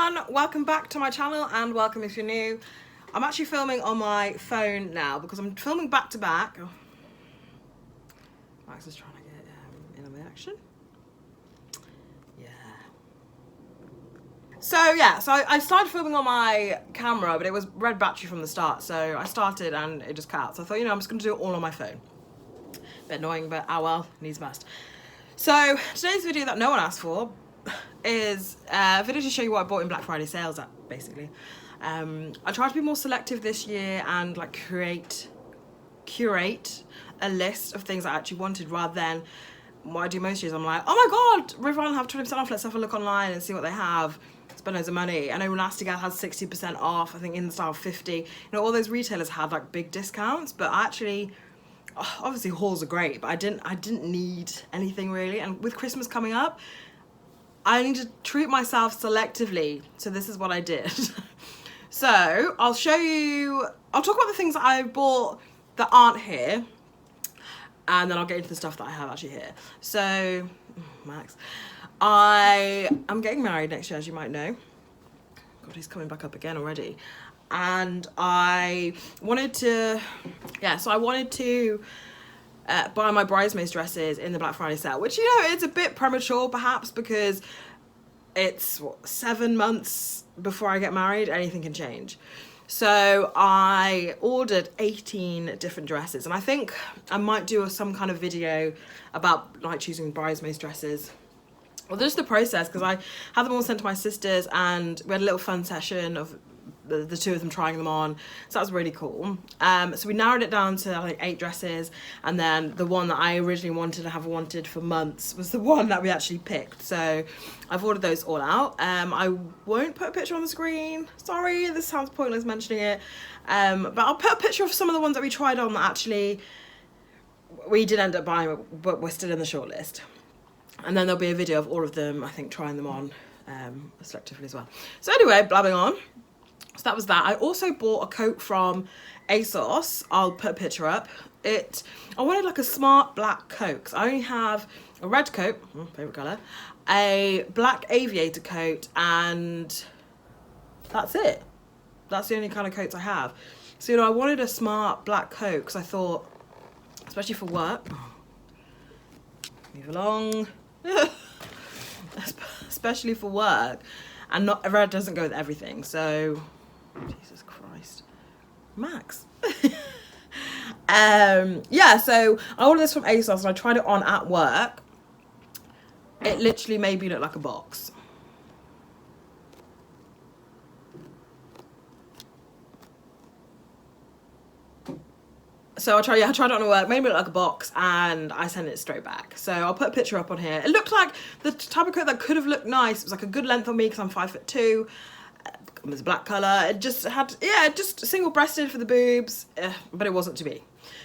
everyone, welcome back to my channel and welcome if you're new. I'm actually filming on my phone now because I'm filming back to back. Oh. Max is trying to get in on the action. Yeah. So I started filming on my camera, but it was red battery from the start. So I started and it just cut out. So I thought, I'm just going to do it all on my phone. Bit annoying, but oh well, needs must. So today's video that no one asked for is a video to show you what I bought in Black Friday sales at, basically. I tried to be more selective this year and like curate a list of things I actually wanted, rather than what I do most years. I'm like, oh my god, River Island have 20% off, let's have a look online and see what they have, spend loads of money. I know Nasty Gal has 60% off, I think In Style 50. All those retailers had like big discounts, but actually, obviously hauls are great, but I didn't need anything really. And with Christmas coming up, I need to treat myself selectively, so this is what I did. So I'll show you, I'll talk about the things that I bought that aren't here, and then I'll get into the stuff that I have actually here. So, Max, I am getting married next year, as you might know. God, he's coming back up again already. And I wanted to, buy my bridesmaids dresses in the Black Friday sale, which, it's a bit premature perhaps, because it's 7 months before I get married. Anything can change. So I ordered 18 different dresses, and I think I might do some kind of video about like choosing bridesmaids dresses. Well, just the process, because I had them all sent to my sisters and we had a little fun session of the two of them trying them on, so that was really cool. So we narrowed it down to like 8 dresses, and then the one that I originally wanted for months was the one that we actually picked. So I've ordered those all out. I won't put a picture on the screen, sorry, this sounds pointless mentioning it, but I'll put a picture of some of the ones that we tried on that actually we did end up buying, but we're still in the shortlist. And then there'll be a video of all of them, I think, trying them on selectively as well. So anyway, blabbing on. So that was that. I also bought a coat from ASOS. I'll put a picture up. I wanted like a smart black coat, because I only have a red coat, favourite colour, a black aviator coat, and that's it. That's the only kind of coats I have. So, I wanted a smart black coat because I thought, especially for work, move along, especially for work, and not red doesn't go with everything, so Jesus Christ, Max. So I ordered this from ASOS and I tried it on at work. It literally made me look like a box. So I tried it on at work, made me look like a box, and I sent it straight back. So I'll put a picture up on here. It looked like the type of coat that could have looked nice. It was like a good length on me because I'm 5'2". It was a black colour. It just had, just single-breasted for the boobs, but it wasn't to be.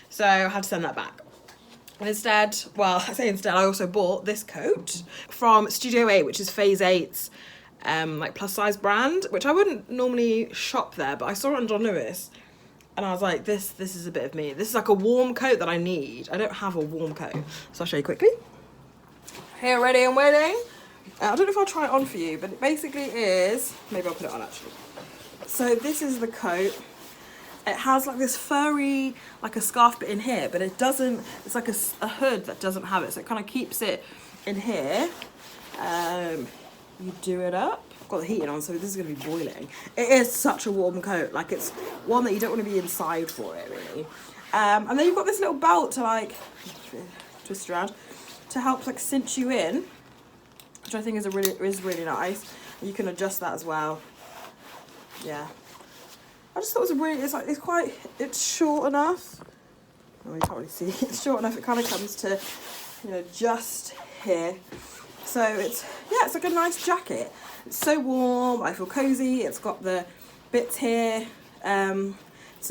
So I had to send that back. And instead, I also bought this coat from Studio 8, which is Phase 8's like plus-size brand, which I wouldn't normally shop there, but I saw it on John Lewis. And I was like, this is a bit of me. This is like a warm coat that I need. I don't have a warm coat. So I'll show you quickly. Here, ready and waiting. I don't know if I'll try it on for you, but it basically is, maybe I'll put it on actually. So this is the coat. It has like this furry, like a scarf bit in here, but it doesn't, it's like a hood that doesn't have it. So it kind of keeps it in here. You do it up. I've got the heating on, so this is going to be boiling. It is such a warm coat. Like, it's one that you don't want to be inside for it, really. And then you've got this little belt to, like, twist around to help, like, cinch you in, which I think is really nice. You can adjust that as well. Yeah. I just thought it was it's short enough. Oh, you can't really see. It's short enough. It kind of comes to, just here. So it's like a nice jacket. It's so warm, I feel cozy. It's got the bits here to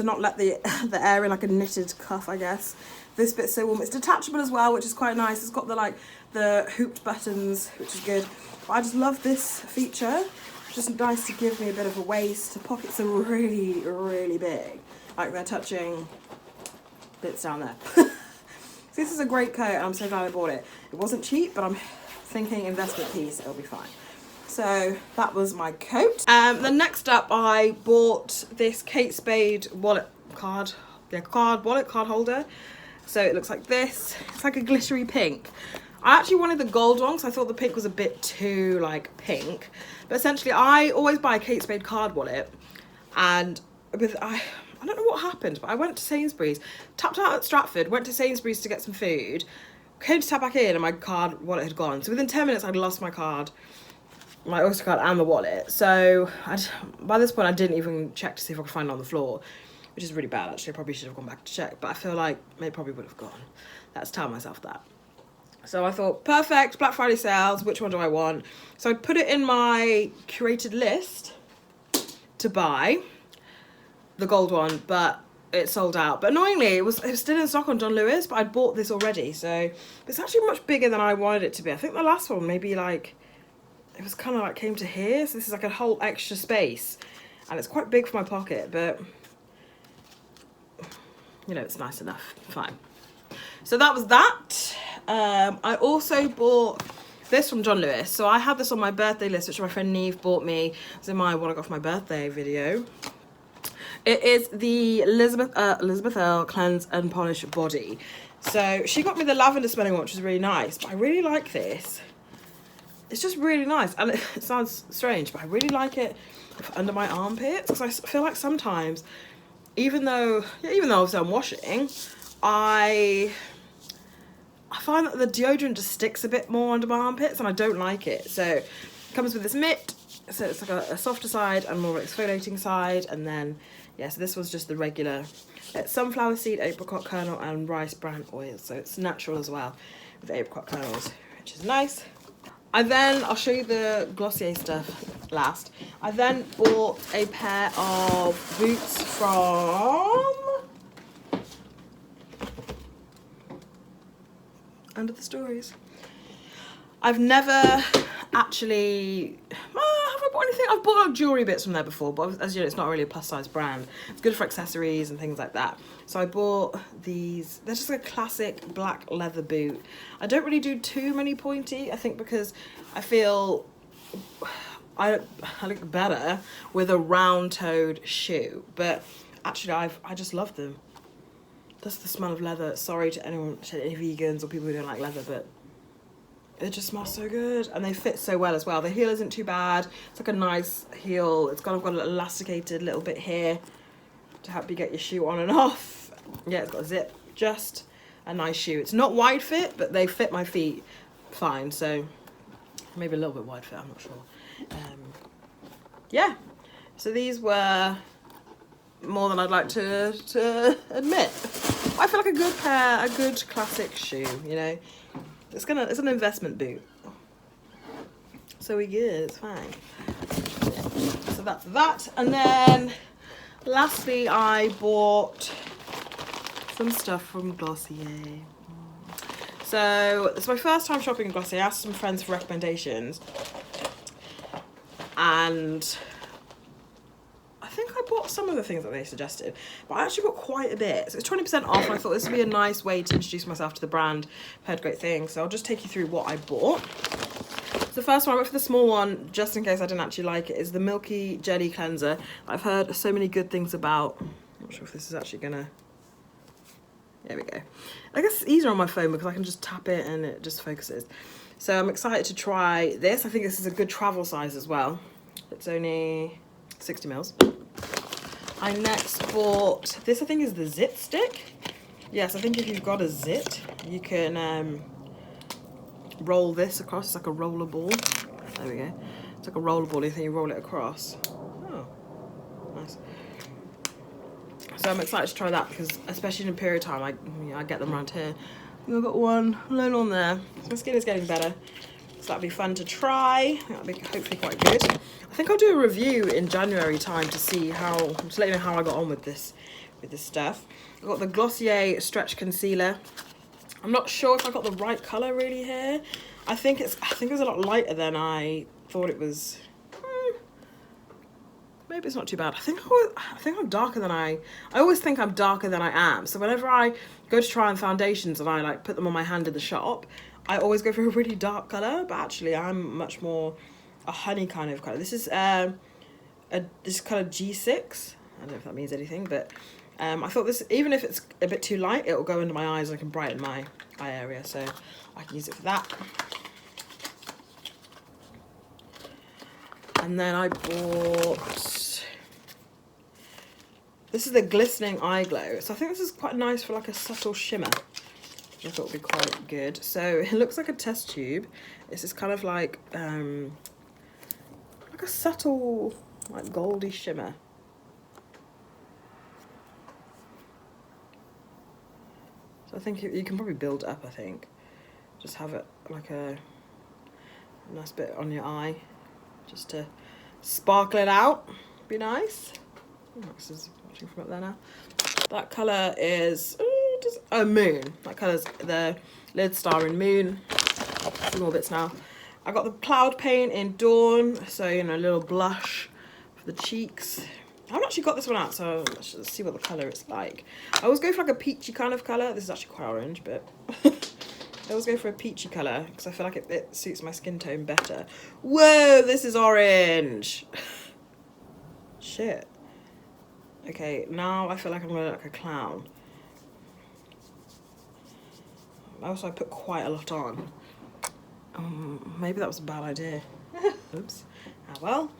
not let the air in, like a knitted cuff, I guess. This bit's so warm. It's detachable as well, which is quite nice. It's got the hooped buttons, which is good. But I just love this feature. It's just nice to give me a bit of a waist. The pockets are really, really big. Like they're touching bits down there. So this is a great coat, and I'm so glad I bought it. It wasn't cheap, but I'm thinking investment piece, it'll be fine. So that was my coat. Then next up, I bought this Kate Spade wallet card holder. So it looks like this. It's like a glittery pink. I actually wanted the gold one because I thought the pink was a bit too like pink. But essentially, I always buy a Kate Spade card wallet, and I don't know what happened, but I went to Sainsbury's, tapped out at Stratford, went to Sainsbury's to get some food, came to tap back in, and my card wallet had gone. So within 10 minutes, I'd lost my card, my Oyster card, and the wallet. So by this point, I didn't even check to see if I could find it on the floor, which is really bad. Actually, I probably should have gone back to check, but I feel like it probably would have gone. Let's tell myself that. So I thought, perfect, Black Friday sales, which one do I want? So I put it in my curated list to buy the gold one, but it sold out. But annoyingly, it was still in stock on John Lewis, but I'd bought this already. So it's actually much bigger than I wanted it to be. I think the last one maybe like, it was kind of like came to here. So this is like a whole extra space, and it's quite big for my pocket, but you know, it's nice enough, fine. So that was that. I also bought this from John Lewis. So I had this on my birthday list, which my friend Neve bought me. It's in my what I got for my birthday video. It is the Elizabeth Earl Cleanse and Polish Body. So she got me the lavender smelling one, which is really nice. But I really like this. It's just really nice. And it sounds strange, but I really like it under my armpits. Because I feel like sometimes, even though obviously I'm washing, I find that the deodorant just sticks a bit more under my armpits, and I don't like it. So it comes with this mitt, so it's like a softer side and more exfoliating side. And then, yeah, so this was just the regular sunflower seed, apricot kernel, and rice bran oil. So it's natural as well with the apricot kernels, which is nice. I'll show you the Glossier stuff last. I then bought a pair of boots from Under the Stories. I've never actually, have I bought anything? I've bought jewellery bits from there before, but as you know, it's not really a plus size brand. It's good for accessories and things like that. So I bought these. They're just a classic black leather boot. I don't really do too many pointy, I think, because I feel I look better with a round-toed shoe. But actually, I just love them. That's the smell of leather. Sorry to any vegans or people who don't like leather, but it just smells so good, and they fit so well as well. The heel isn't too bad. It's like a nice heel. It's got an elasticated little bit here to help you get your shoe on and off. Yeah, it's got a zip. Just a nice shoe. It's not wide fit, but they fit my feet fine. So maybe a little bit wide fit, I'm not sure. Yeah, so these were more than I'd like to admit. I feel like a good pair, a good classic shoe, you know. It's an investment boot. So we good, it's fine. Yeah. So that's that. And then lastly, I bought some stuff from Glossier. So it's my first time shopping in Glossier. I asked some friends for recommendations, and I think I bought some of the things that they suggested, but I actually got quite a bit. So it's 20% off. I thought this would be a nice way to introduce myself to the brand. I've heard great things, so I'll just take you through what I bought. So the first one, I went for the small one, just in case I didn't actually like it, is the Milky Jelly Cleanser. I've heard so many good things about. I'm not sure if this is actually gonna... There we go. I guess it's easier on my phone because I can just tap it and it just focuses. So I'm excited to try this. I think this is a good travel size as well. It's only 60 mils. I next bought this. I think is the zit stick. Yes, I think if you've got a zit, you can roll this across. It's like a roller ball. There we go. It's like a roller ball. You roll it across. Oh, nice. So I'm excited to try that because, especially in a period of time, I get them around here. I've got one alone on there. So my skin is getting better. So that'll be fun to try. That'll be hopefully quite good. I think I'll do a review in January time to see to let you know how I got on with this stuff. I've got the Glossier Stretch Concealer. I'm not sure if I got the right colour really here. I think it was a lot lighter than I thought it was. Maybe it's not too bad. I think I'm darker than I always think I'm darker than I am. So whenever I go to try on foundations and I like put them on my hand in the shop, I always go for a really dark colour, but actually I'm much more a honey kind of colour. This is this colour G6. I don't know if that means anything, but I thought this, even if it's a bit too light, it will go into my eyes and I can brighten my eye area, so I can use it for that. And then I bought, this is the Glistening Eye Glow. So I think this is quite nice for like a subtle shimmer, which I thought would be quite good. So it looks like a test tube. It's this kind of like a subtle, like goldy shimmer. So I think you can probably build it up, I think. Just have it like a nice bit on your eye, just to sparkle it out. Be nice. Max is watching from up there now. That colour is Moon. That colour's the Lid Star in Moon. Some more bits now. I got the Cloud Paint in Dawn, so you know, a little blush for the cheeks. I haven't actually got this one out, so let's see what the colour is like. I always go for like a peachy kind of colour. This is actually quite orange, but I always go for a peachy colour because I feel like it suits my skin tone better. Whoa, this is orange. Shit. Okay, now I feel like I'm gonna look like a clown. Also, I put quite a lot on. Maybe that was a bad idea. Oops. Ah well.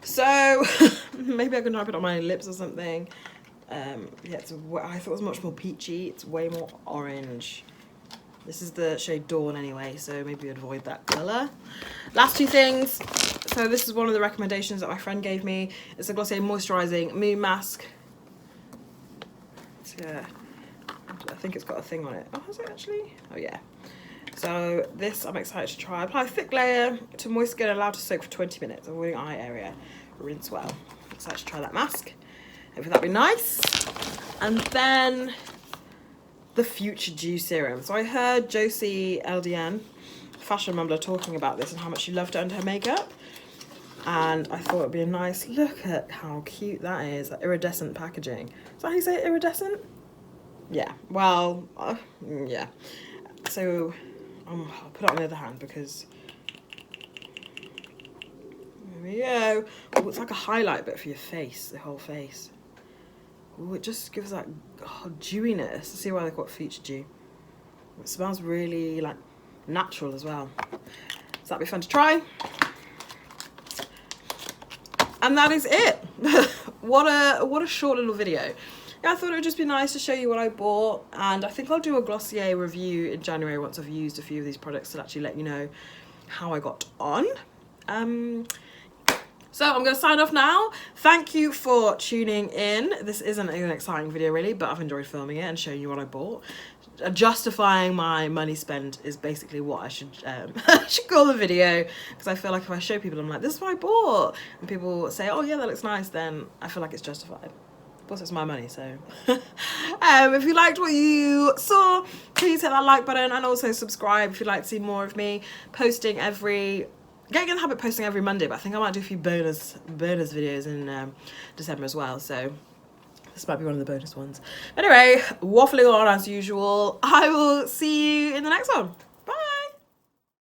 So maybe I can try put it on my lips or something. Yeah, I thought it was much more peachy. It's way more orange. This is the shade Dawn anyway, so maybe avoid that colour. Last two things. So this is one of the recommendations that my friend gave me. It's a Glossier Moisturising Moon Mask. Yeah, I think it's got a thing on it. Oh, has it actually? Oh yeah. So this I'm excited to try. Apply a thick layer to moist skin, allowed to soak for 20 minutes, avoiding eye area. Rinse well. Excited to try that mask. Hopefully that'd be nice. And then the Future Dew Serum. So I heard Josie LDN, fashion mumbler, talking about this and how much she loved it under her makeup. And I thought it'd be a nice, look at how cute that is, that iridescent packaging. Is that how you say it, iridescent? Yeah, well, yeah. So I'll put it on the other hand because, there we go. Oh, it's like a highlight bit for your face, the whole face. Oh, it just gives that dewiness. I see why they call it Future Dew. It smells really like natural as well. So that'd be fun to try. And that is it. What a short little video. Yeah, I thought it would just be nice to show you what I bought, and I think I'll do a Glossier review in January once I've used a few of these products to actually let you know how I got on. So I'm going to sign off now. Thank you for tuning in. This isn't an exciting video really, but I've enjoyed filming it and showing you what I bought. Justifying my money spent is basically what I should call the video, because I feel like if I show people, I'm like, this is what I bought, and people say, oh yeah, that looks nice, then I feel like it's justified. Plus it's my money, so if you liked what you saw, please hit that like button and also subscribe if you'd like to see more of me posting getting in the habit of posting every Monday, but I think I might do a few bonus videos in December as well, so this might be one of the bonus ones. Anyway, waffling on as usual. I will see you in the next one.